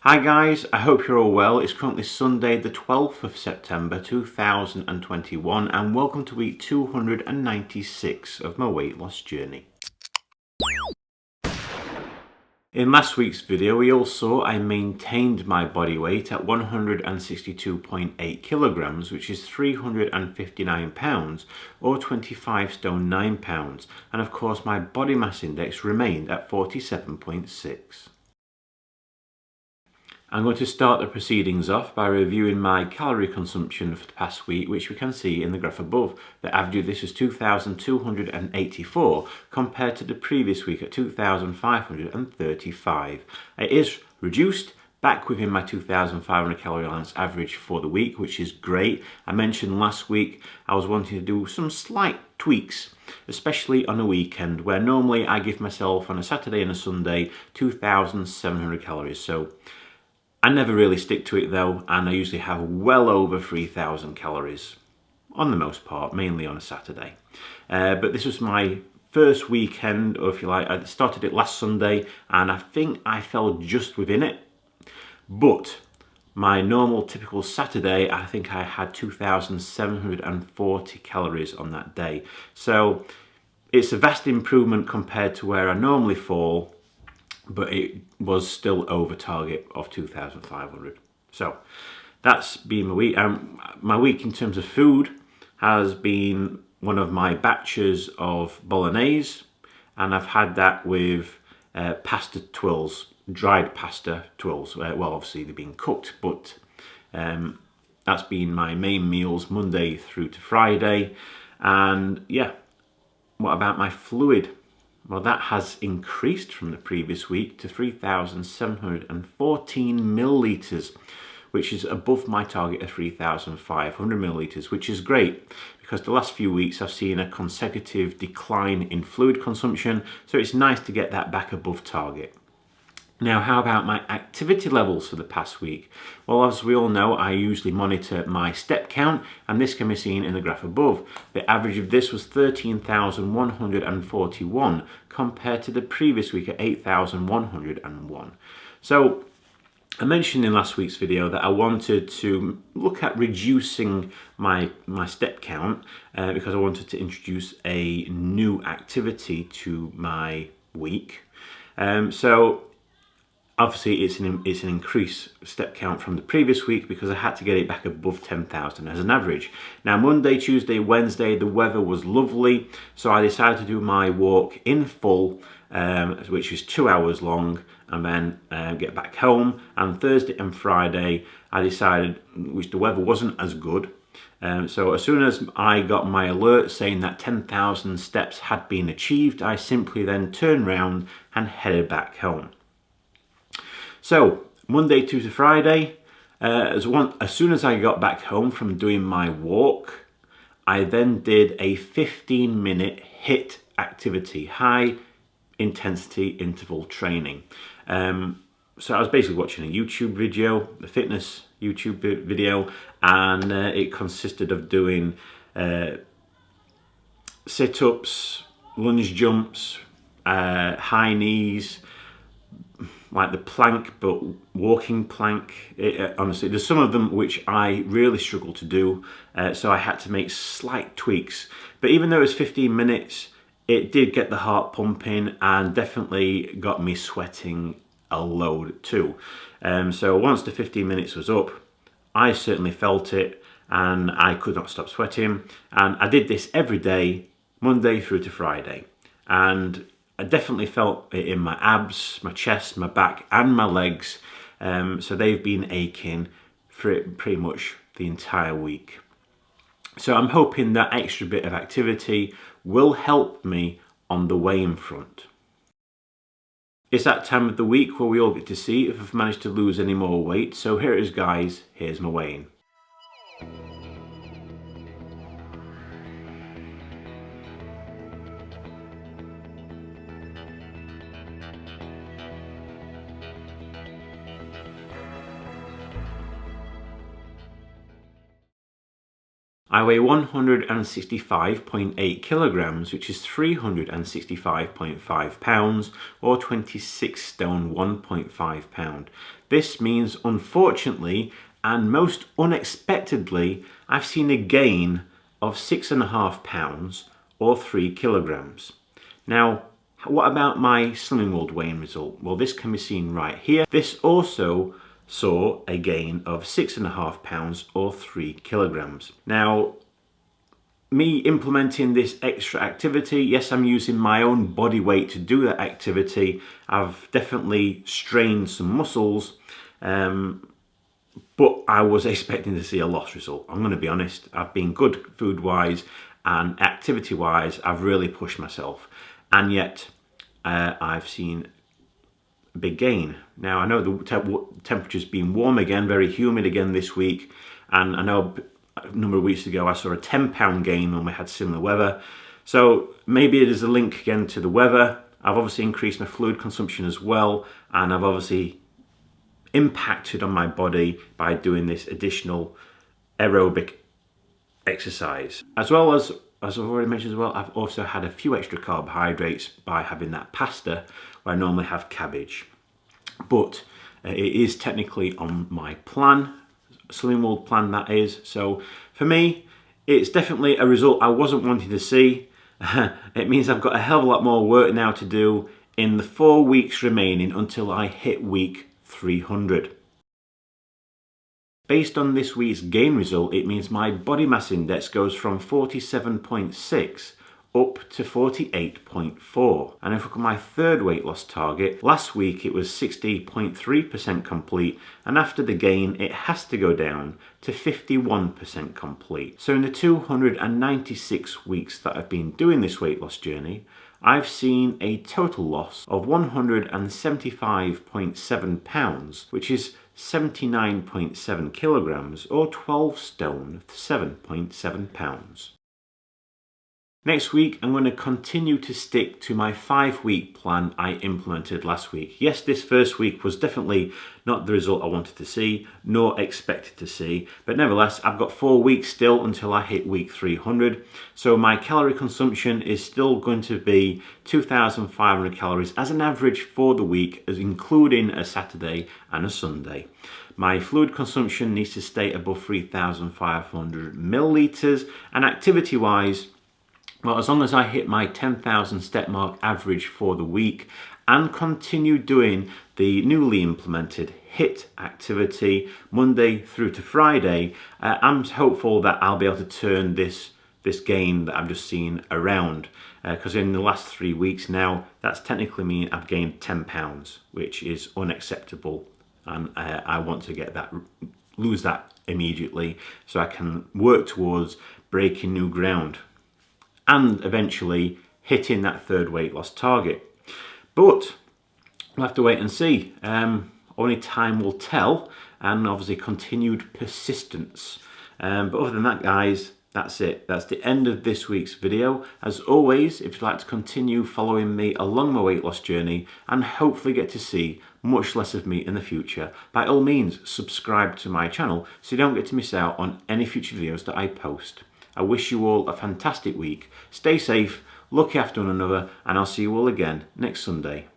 Hi guys, I hope you're all well. It's currently Sunday the 12th of September 2021 and welcome to week 296 of my weight loss journey. In last week's video we all saw I maintained my body weight at 162.8 kilograms, which is 359 pounds or 25 stone 9 pounds, and of course my body mass index remained at 47.6. I'm going to start the proceedings off by reviewing my calorie consumption for the past week, which we can see in the graph above. The average of this was 2,284 compared to the previous week at 2,535. It is reduced back within my 2,500 calorie allowance average for the week, which is great. I mentioned last week I was wanting to do some slight tweaks, especially on a weekend where normally I give myself on a Saturday and a Sunday 2,700 calories. So I never really stick to it though, and I usually have well over 3,000 calories on the most part, mainly on a Saturday. But this was my first weekend, or if you like, I started it last Sunday and I think I fell just within it. But my normal typical Saturday, I think I had 2,740 calories on that day. So it's a vast improvement compared to where I normally fall, but it was still over target of 2,500. So that's been my week. My week in terms of food has been one of my batches of bolognese, and I've had that with pasta twirls, dried pasta twirls. Well, obviously they've been cooked, but that's been my main meals Monday through to Friday. And yeah, what about my fluid? Well, that has increased from the previous week to 3,714 millilitres, which is above my target of 3,500 millilitres, which is great because the last few weeks I've seen a consecutive decline in fluid consumption, so it's nice to get that back above target. Now, how about my activity levels for the past week? Well, as we all know, I usually monitor my step count, and this can be seen in the graph above. The average of this was 13,141 compared to the previous week at 8,101. So I mentioned in last week's video that I wanted to look at reducing my step count because I wanted to introduce a new activity to my week. So obviously it's an increased step count from the previous week because I had to get it back above 10,000 as an average. Now Monday, Tuesday, Wednesday the weather was lovely, so I decided to do my walk in full, which is 2 hours long, and then get back home. And Thursday and Friday I decided, which the weather wasn't as good, so as soon as I got my alert saying that 10,000 steps had been achieved, I simply then turned round and headed back home. So Monday to Friday, as soon as I got back home from doing my walk, I then did a 15-minute HIIT activity, high intensity interval training. So I was basically watching a YouTube video, a fitness YouTube video, and it consisted of doing sit-ups, lunge jumps, high knees, like the plank, but walking plank. Honestly, there's some of them which I really struggle to do, so I had to make slight tweaks. But even though it was 15 minutes, it did get the heart pumping and definitely got me sweating a load too. So once the 15 minutes was up, I certainly felt it and I could not stop sweating. And I did this every day, Monday through to Friday. And I definitely felt it in my abs, my chest, my back and my legs. So they've been aching for pretty much the entire week. So I'm hoping that extra bit of activity will help me on the weighing front. It's that time of the week where we all get to see if I've managed to lose any more weight. So here it is guys, here's my weighing. I weigh 165.8 kilograms, which is 365.5 pounds, or 26 stone 1.5 pound. This means, unfortunately, and most unexpectedly, I've seen a gain of 6.5 pounds, or 3 kilograms. Now, what about my Slimming World weighing result? Well, this can be seen right here. This also saw a gain of 6.5 pounds, or 3 kilograms. Now, me implementing this extra activity, yes, I'm using my own body weight to do that activity. I've definitely strained some muscles, but I was expecting to see a loss result. I'm going to be honest. I've been good food-wise and activity-wise. I've really pushed myself, and yet I've seen a big gain. Now, I know the temperature's been warm again, very humid again this week, and I know a number of weeks ago I saw a 10-pound gain when we had similar weather. So maybe it is a link again to the weather. I've obviously increased my fluid consumption as well, and I've obviously impacted on my body by doing this additional aerobic exercise. As well as I've already mentioned as well, I've also had a few extra carbohydrates by having that pasta where I normally have cabbage. But it is technically on my plan, Slimming World plan that is. So for me, it's definitely a result I wasn't wanting to see. It means I've got a hell of a lot more work now to do in the 4 weeks remaining until I hit week 300. Based on this week's gain result, it means my body mass index goes from 47.6 up to 48.4. And if we look at my third weight loss target, last week it was 60.3% complete, and after the gain it has to go down to 51% complete. So in the 296 weeks that I've been doing this weight loss journey, I've seen a total loss of 175.7 pounds, which is 79.7 kilograms, or 12 stone 7.7 pounds. Next week, I'm going to continue to stick to my 5-week plan I implemented last week. Yes, this first week was definitely not the result I wanted to see, nor expected to see, but nevertheless, I've got 4 weeks still until I hit week 300. So my calorie consumption is still going to be 2,500 calories as an average for the week, as including a Saturday and a Sunday. My fluid consumption needs to stay above 3,500 milliliters, and activity-wise, well, as long as I hit my 10,000 step mark average for the week and continue doing the newly implemented HIIT activity Monday through to Friday, I'm hopeful that I'll be able to turn this gain that I've just seen around. Because in the last 3 weeks now, that's technically mean I've gained 10 pounds, which is unacceptable. And I want to lose that immediately so I can work towards breaking new ground and eventually hitting that third weight loss target. But we'll have to wait and see. Only time will tell, and obviously continued persistence. But other than that, guys, that's it. That's the end of this week's video. As always, if you'd like to continue following me along my weight loss journey and hopefully get to see much less of me in the future, by all means, subscribe to my channel so you don't get to miss out on any future videos that I post. I wish you all a fantastic week. Stay safe, look after one another, and I'll see you all again next Sunday.